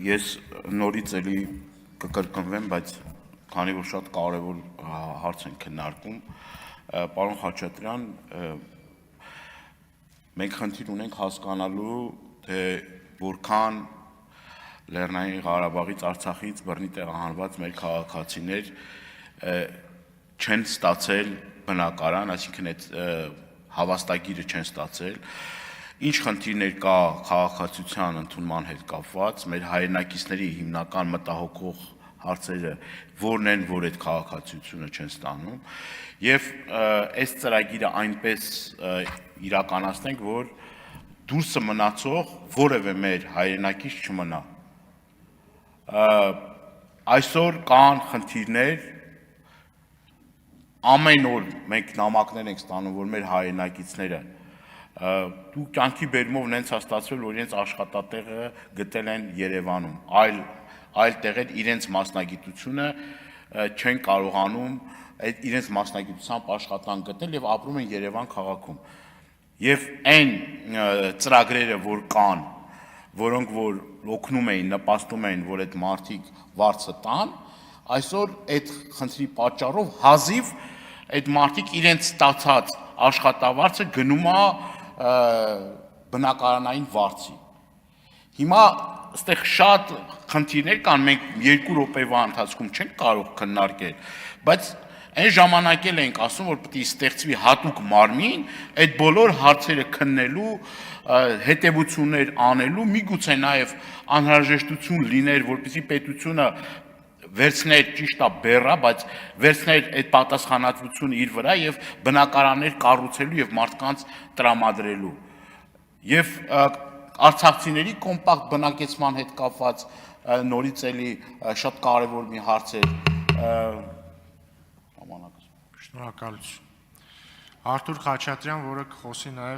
Ես նորից էլի կկրկնվեմ, բայց քանի որ շատ կարևոր հարց են քննարկում, պարոն Խաչատրյան, մենք խնդիր ունենք հասկանալու, թե որքան Լեռնային Ղարաբաղից, Արցախից բռնի տեղահանված մեր քաղաքացիներ չեն ստացել բնակարան, այսինքն այդ հավաստագիրը չեն ստացել, ինչ խնդիրներ կա քաղաքացիության ընդունման հետ կապված, մեր հայրենակիցների հիմնական մտահոգող հարցերը որն են, որ այդ քաղաքացիությունը չեն ստանում, եւ այս ծրագիրը այնպես իրականացնենք, որ դուրսը մնացող որևէ մեր հայրենակից չմնա։ Այսօր կան խնդիրներ, ամեն օր մենք նամակներ ենք ստանում, որ մեր հայրենակիցները դու կյանքի բերումով նենց է ստացվել, որ իրենց աշխատատեղը գտել են Երևանում, այլ տեղեր իրենց մասնագիտությունը չեն կարողանում իրենց մասնագիտությամբ աշխատանք գտնել եւ ապրում են Երևան քաղաքում։ Եվ այն ծրագրերը, որ կան, որոնք որ օգնում էին, նպաստում էին, որ այդ մարդիկ վարձը տան, այսօր այդ խնդրի պատճառով հազիվ այդ մարդիկ իրենց ստացած աշխատավարձը գնում է բնակարանային վարձի։ Հիմա այստեղ շատ խնդիրներ կան, մենք 2 րոպեվա ընթացքում չենք կարող քննարկել, բայց այն ժամանակ էլ ենք ասում, որ պետք է ստեղծվի հատուկ մարմին, այդ բոլոր հարցերը քննելու, հետևություններ անելու, միգուցե նաև անհրաժեշտություն լիներ, որպեսզի պետությունը վերցներ ճիշտ է բեռա, բայց վերցներ այդ պատասխանատվությունը իր վրա եւ բնակարաններ կառուցելու եւ մարդկանց տրամադրելու։ Եվ արցախցիների կոմպակտ բնակեցման հետ կապված նորից էլի շատ կարևոր մի հարց է։ Շնորհակալություն։ Արթուր Խաչատրյան, որը կխոսի նաև